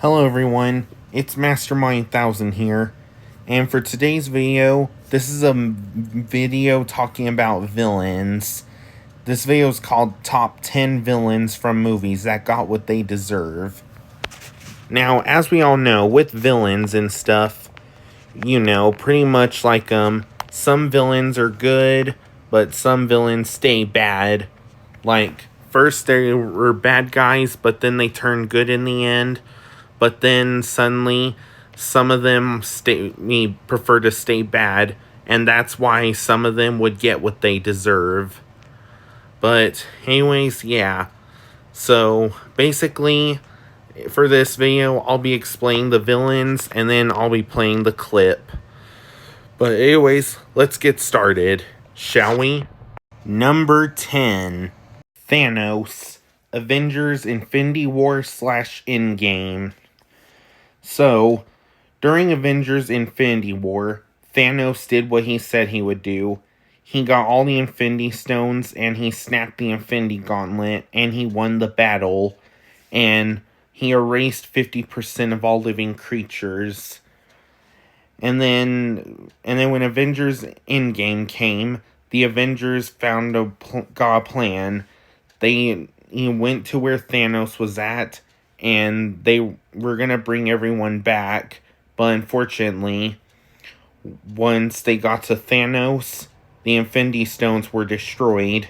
Hello everyone, it's Mastermind 1000 here, and for today's video, this is a video talking about villains. This video is called Top 10 Villains from Movies That Got What They Deserve. Now, as we all know, with villains and stuff, you know, pretty much like, some villains are good, but some villains stay bad. Like, first they were bad guys, but then they turn good in the end. But then suddenly, some of them prefer to stay bad, and that's why some of them would get what they deserve. But anyways, yeah. So basically, for this video, I'll be explaining the villains, and then I'll be playing the clip. But anyways, let's get started, shall we? Number 10, Thanos, Avengers Infinity War / Endgame. So, during Avengers Infinity War, Thanos did what he said he would do. He got all the Infinity Stones, and he snapped the Infinity Gauntlet, and he won the battle, and he erased 50% of all living creatures. And then when Avengers Endgame came, the Avengers got a plan. He went to where Thanos was at, and they were going to bring everyone back. But unfortunately, once they got to Thanos, the Infinity Stones were destroyed.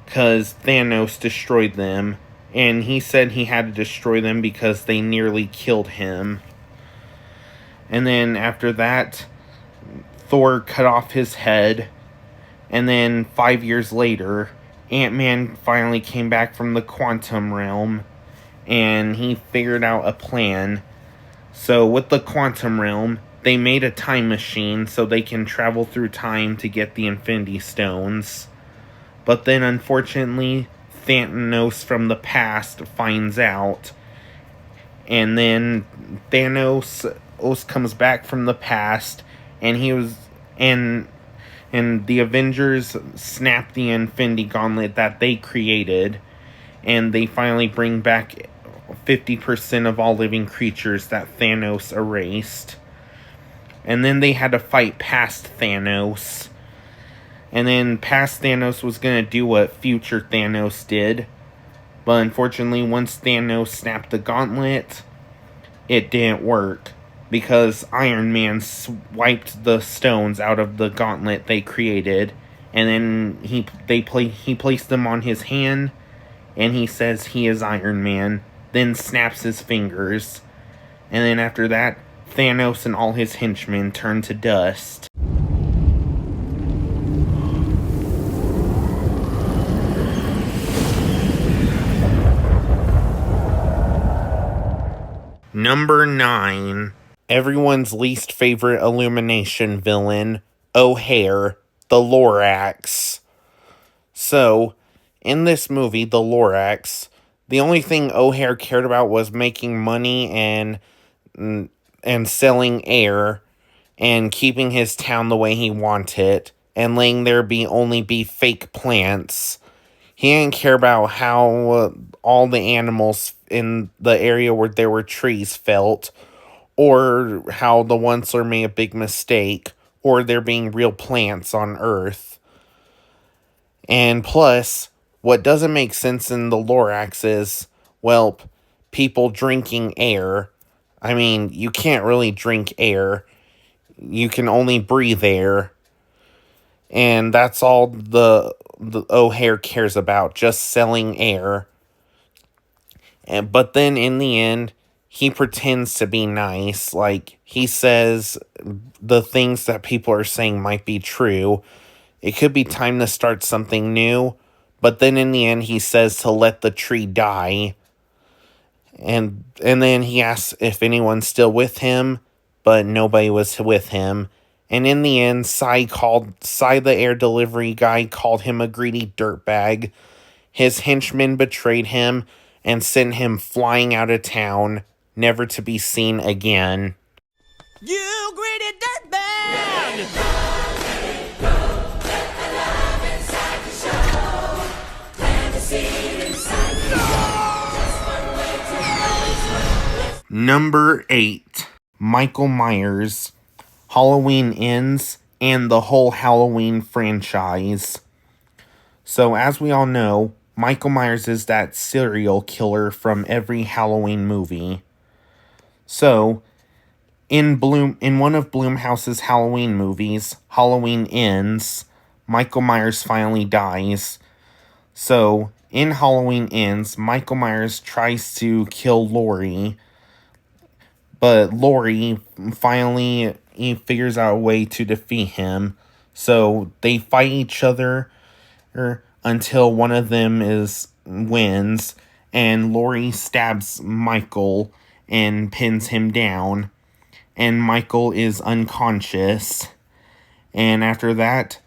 Because Thanos destroyed them. And he said he had to destroy them because they nearly killed him. And then after that, Thor cut off his head. And then 5 years later, Ant-Man finally came back from the quantum realm. And he figured out a plan. So with the quantum realm, they made a time machine so they can travel through time to get the Infinity Stones. But then unfortunately, Thanos from the past finds out. And then Thanos comes back from the past, and and the Avengers snap the Infinity Gauntlet that they created, and they finally bring back 50% of all living creatures that Thanos erased. And then they had to fight past Thanos. And then past Thanos was going to do what future Thanos did. But unfortunately, once Thanos snapped the gauntlet, it didn't work. Because Iron Man swiped the stones out of the gauntlet they created. And then he placed them on his hand. And he says he is Iron Man. Then snaps his fingers. And then after that, Thanos and all his henchmen turn to dust. Number 9. Everyone's least favorite Illumination villain, O'Hare, the Lorax. So, in this movie, the Lorax, the only thing O'Hare cared about was making money and selling air and keeping his town the way he wanted and letting there only be fake plants. He didn't care about how all the animals in the area where there were trees felt, or how the Onceler made a big mistake, or there being real plants on Earth. And plus, what doesn't make sense in the Lorax is, well, people drinking air. I mean, you can't really drink air. You can only breathe air. And that's all the O'Hare cares about, just selling air. But then in the end, he pretends to be nice. Like, he says the things that people are saying might be true. It could be time to start something new. But then in the end, he says to let the tree die. And then he asks if anyone's still with him, but nobody was with him. And in the end, Sai, the air delivery guy, called him a greedy dirtbag. His henchmen betrayed him and sent him flying out of town, never to be seen again. You greedy dirtbag! Number 8. Michael Myers, Halloween Ends, and the whole Halloween franchise. So, as we all know, Michael Myers is that serial killer from every Halloween movie. So, in one of Blumhouse's Halloween movies, Halloween Ends, Michael Myers finally dies. So, in Halloween Ends, Michael Myers tries to kill Laurie, but Laurie finally figures out a way to defeat him. So they fight each other until one of them wins, and Laurie stabs Michael and pins him down, and Michael is unconscious. And after that,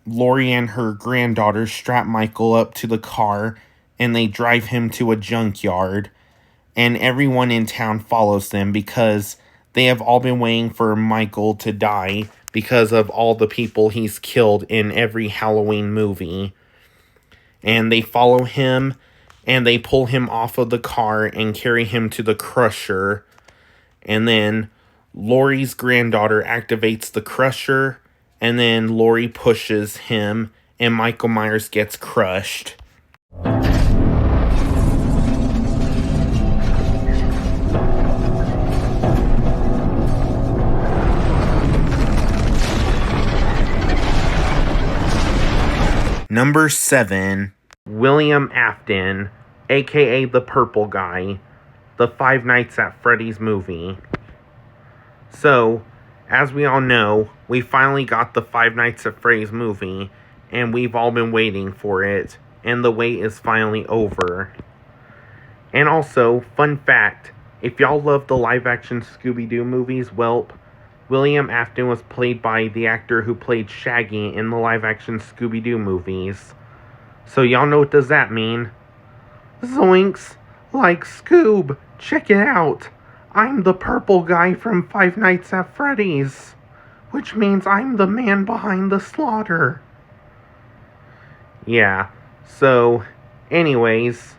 Laurie and her granddaughter strap Michael up to the car, and they drive him to a junkyard. And everyone in town follows them because they have all been waiting for Michael to die because of all the people he's killed in every Halloween movie. And they follow him, and they pull him off of the car and carry him to the crusher. And then Laurie's granddaughter activates the crusher, and then Laurie pushes him, and Michael Myers gets crushed. Number 7. William Afton, aka the Purple Guy, the Five Nights at Freddy's movie. So, as we all know, we finally got the Five Nights at Freddy's movie, and we've all been waiting for it, and the wait is finally over. And also, fun fact, if y'all love the live-action Scooby-Doo movies, welp, William Afton was played by the actor who played Shaggy in the live-action Scooby-Doo movies. So y'all know what does that mean? Zoinks! Like Scoob! Check it out! I'm the purple guy from Five Nights at Freddy's! Which means I'm the man behind the slaughter. Yeah, so, anyways,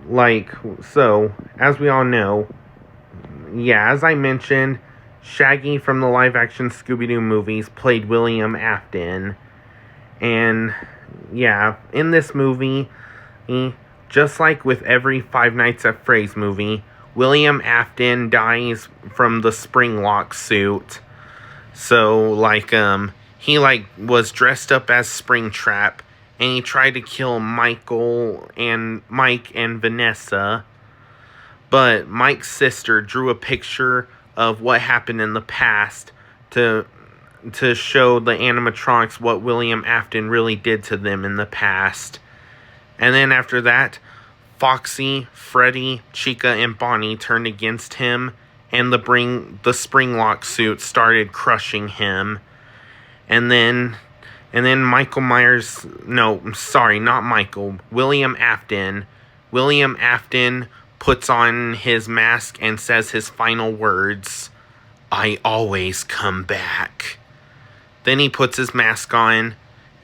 as we all know, yeah, as I mentioned, Shaggy from the live-action Scooby-Doo movies played William Afton. And, yeah, in this movie, just like with every Five Nights at Freddy's movie, William Afton dies from the spring lock suit. So, he, was dressed up as Springtrap, and he tried to kill Mike and Vanessa. But Mike's sister drew a picture of what happened in the past to show the animatronics what William Afton really did to them in the past. And then after that, Foxy, Freddy, Chica, and Bonnie turned against him, and the Springlock suit started crushing him. And then Michael Myers... No, sorry, not Michael. William Afton puts on his mask and says his final words, "I always come back." Then he puts his mask on,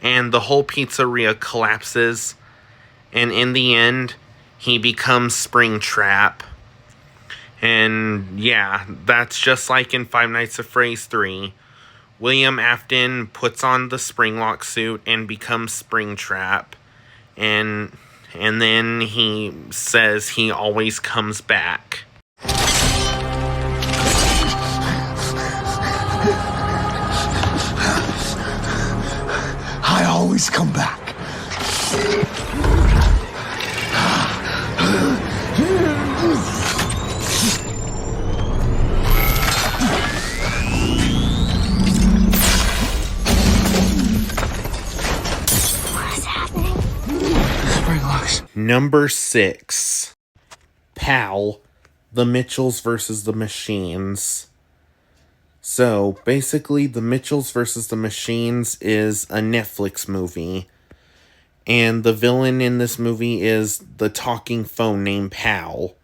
and the whole pizzeria collapses, and in the end, he becomes Springtrap. And yeah, that's just like in Five Nights at Freddy's 3. William Afton puts on the Springlock suit and becomes Springtrap, and then he says he always comes back. I always come back. Number 6. Pal, The Mitchells vs. the Machines. So, basically, The Mitchells vs. the Machines is a Netflix movie. And the villain in this movie is the talking phone named Pal.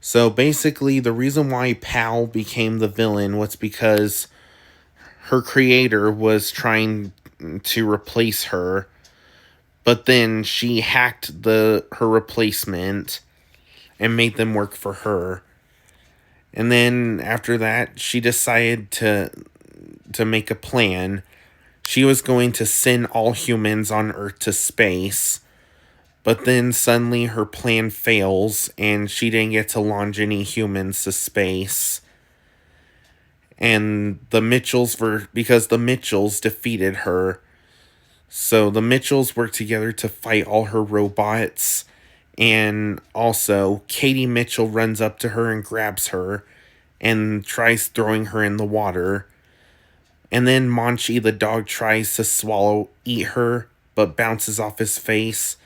So, basically, the reason why Pal became the villain was because her creator was trying to replace her. But then she hacked her replacement, and made them work for her. And then after that, she decided to make a plan. She was going to send all humans on Earth to space. But then suddenly her plan fails and she didn't get to launch any humans to space. And because the Mitchells defeated her. So the Mitchells worked together to fight all her robots. And also, Katie Mitchell runs up to her and grabs her and tries throwing her in the water. And then Monchi the dog tries to eat her, but bounces off his face.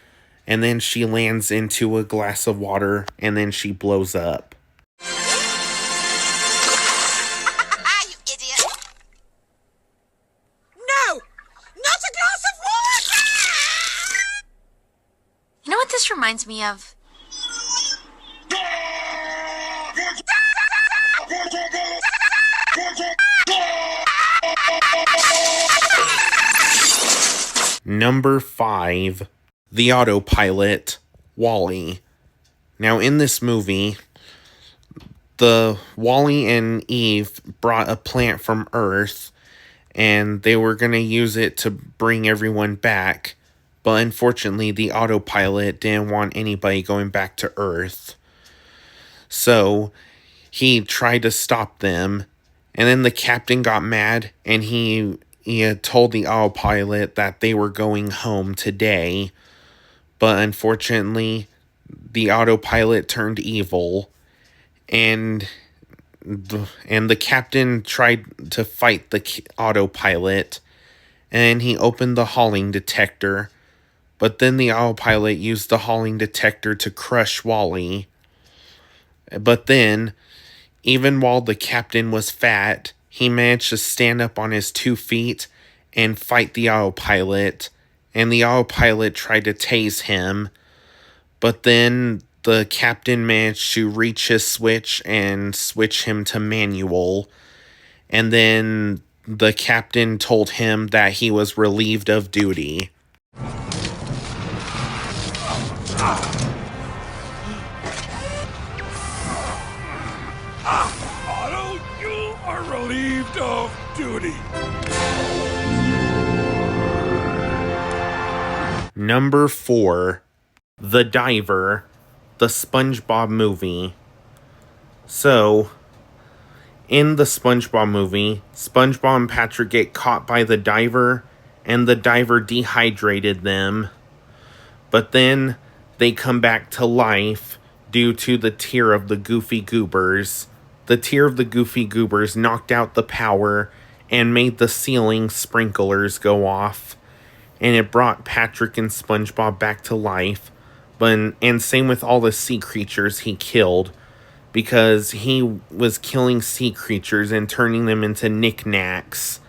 And then she lands into a glass of water, and then she blows up. You idiot! No! Not a glass of water! You know what this reminds me of? Number 5. The Autopilot, WALL-E. Now, in this movie, the WALL-E and Eve brought a plant from Earth, and they were going to use it to bring everyone back. But unfortunately, the Autopilot didn't want anybody going back to Earth. So, he tried to stop them, and then the captain got mad, and he had told the Autopilot that they were going home today. But unfortunately, the Autopilot turned evil, and the captain tried to fight the Autopilot, and he opened the hauling detector. But then the Autopilot used the hauling detector to crush WALL-E. But then, even while the captain was fat, he managed to stand up on his 2 feet and fight the Autopilot. And the Autopilot tried to tase him, but then the captain managed to reach his switch and switch him to manual. And then the captain told him that he was relieved of duty. Otto, you are relieved of duty. Number 4, The Diver, the SpongeBob movie. So, in the SpongeBob movie, SpongeBob and Patrick get caught by the diver, and the diver dehydrated them. But then they come back to life due to the tear of the Goofy Goobers. The tear of the Goofy Goobers knocked out the power and made the ceiling sprinklers go off. And it brought Patrick and SpongeBob back to life. And same with all the sea creatures he killed. Because he was killing sea creatures and turning them into knickknacks.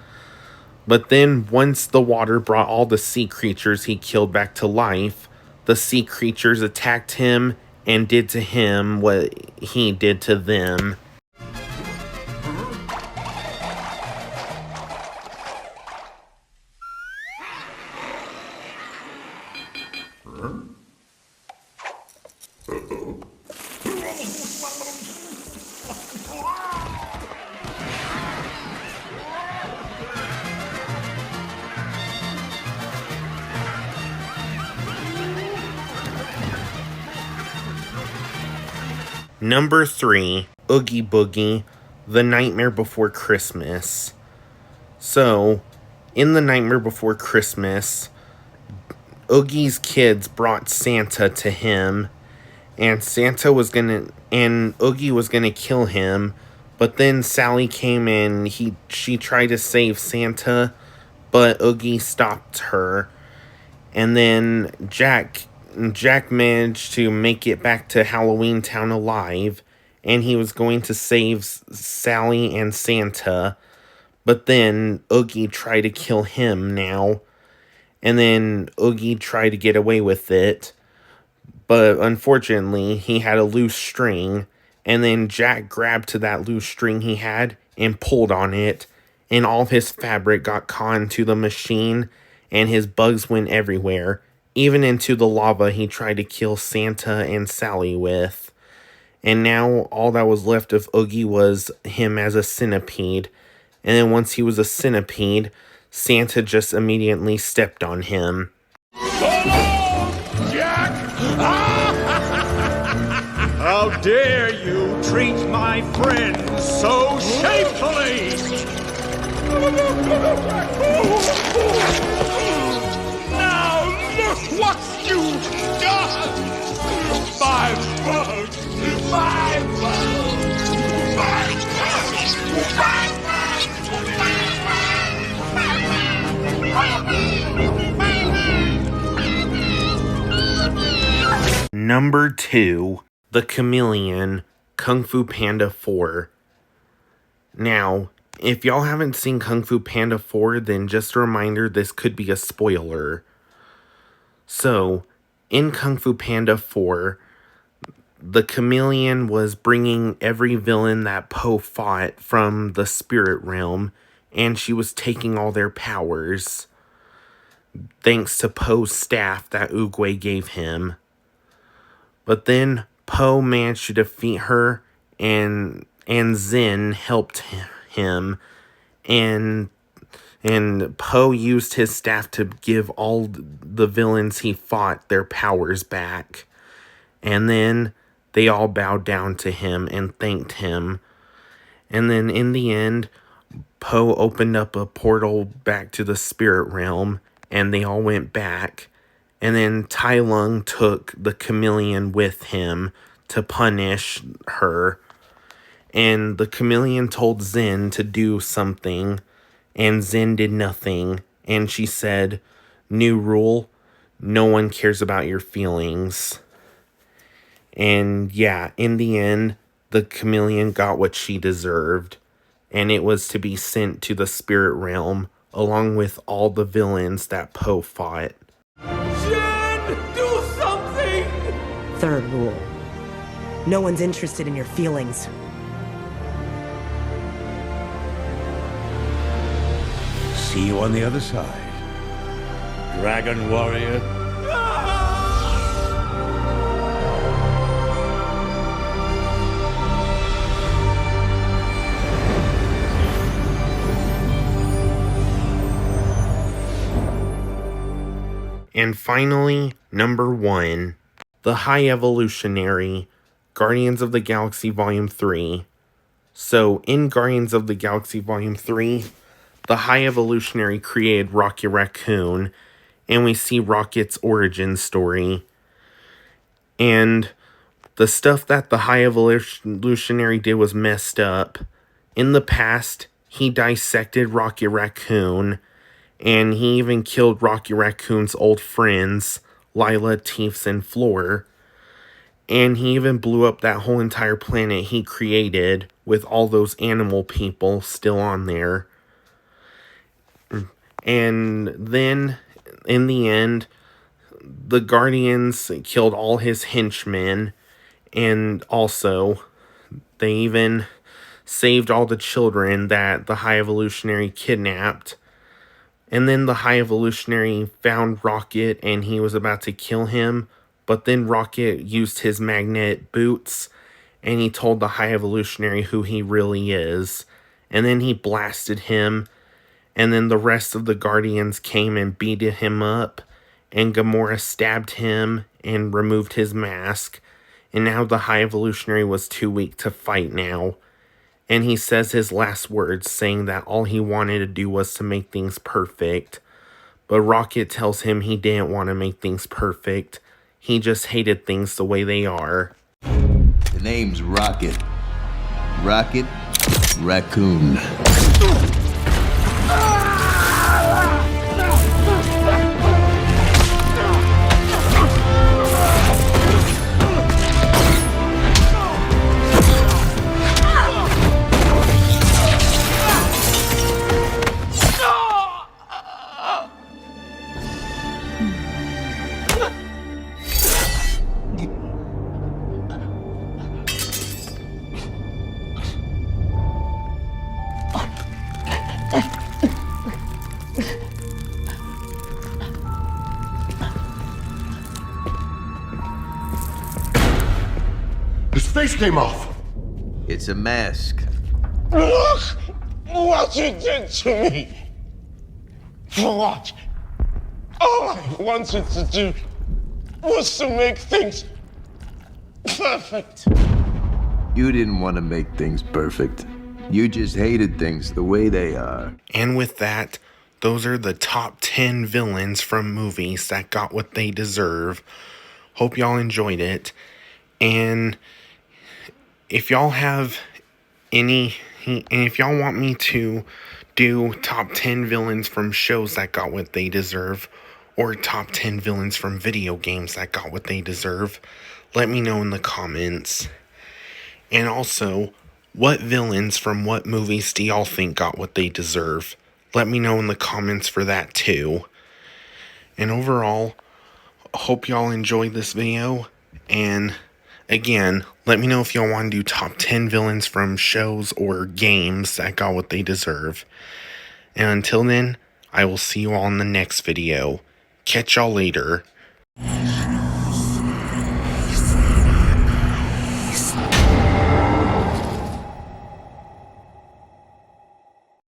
But then once the water brought all the sea creatures he killed back to life, the sea creatures attacked him and did to him what he did to them. Number 3, Oogie Boogie, The Nightmare Before Christmas. So, in The Nightmare Before Christmas, Oogie's kids brought Santa to him, and Oogie was gonna kill him, but then Sally came and she tried to save Santa, but Oogie stopped her, and then Jack managed to make it back to Halloween Town alive, and he was going to save Sally and Santa, but then Oogie tried to kill him now, and then Oogie tried to get away with it, but unfortunately he had a loose string, and then Jack grabbed to that loose string he had and pulled on it, and all of his fabric got caught into the machine, and his bugs went everywhere, even into the lava he tried to kill Santa and Sally with. And now all that was left of Oogie was him as a centipede. And then once he was a centipede, Santa just immediately stepped on him. Jack! How dare you treat my friends so shamefully! Now look what you've done! My bugs! My bugs! My bugs! My bugs! Number 2, The Chameleon, Kung Fu Panda 4. Now, if y'all haven't seen Kung Fu Panda 4, then just a reminder, this could be a spoiler. So, in Kung Fu Panda 4, the Chameleon was bringing every villain that Po fought from the spirit realm, and she was taking all their powers, thanks to Po's staff that Oogway gave him. But then Po managed to defeat her, and Zen helped him, and Po used his staff to give all the villains he fought their powers back. And then they all bowed down to him and thanked him. And then in the end, Po opened up a portal back to the spirit realm, and they all went back. And then Tai Lung took the Chameleon with him to punish her. And the Chameleon told Zen to do something, and Zen did nothing. And she said, "New rule, no one cares about your feelings." And yeah, in the end, the Chameleon got what she deserved. And it was to be sent to the spirit realm, along with all the villains that Po fought. Do something! Third rule. No one's interested in your feelings. See you on the other side, Dragon Warrior. And finally, number 1, The High Evolutionary, Guardians of the Galaxy Volume 3. So, in Guardians of the Galaxy Volume 3, the High Evolutionary created Rocket Raccoon, and we see Rocket's origin story. And the stuff that the High Evolutionary did was messed up. In the past, he dissected Rocket Raccoon, and he even killed Rocket Raccoon's old friends, Lila, Teefs, and Floor. And he even blew up that whole entire planet he created with all those animal people still on there. And then, in the end, the Guardians killed all his henchmen. And also, they even saved all the children that the High Evolutionary kidnapped. And then the High Evolutionary found Rocket and he was about to kill him. But then Rocket used his magnet boots and he told the High Evolutionary who he really is. And then he blasted him. And then the rest of the Guardians came and beat him up. And Gamora stabbed him and removed his mask. And now the High Evolutionary was too weak to fight now. And he says his last words, saying that all he wanted to do was to make things perfect. But Rocket tells him he didn't want to make things perfect. He just hated things the way they are. The name's Rocket. Rocket Raccoon. His face came off. It's a mask. Look what you did to me. For what? All I wanted to do was to make things perfect. You didn't want to make things perfect. You just hated things the way they are. And with that, those are the top 10 villains from movies that got what they deserve. Hope y'all enjoyed it. And if y'all have any, and if y'all want me to do top 10 villains from shows that got what they deserve, or top 10 villains from video games that got what they deserve, let me know in the comments. And also, what villains from what movies do y'all think got what they deserve? Let me know in the comments for that too. And overall, hope y'all enjoyed this video. And again, let me know if y'all want to do top 10 villains from shows or games that got what they deserve. And until then, I will see you all in the next video. Catch y'all later.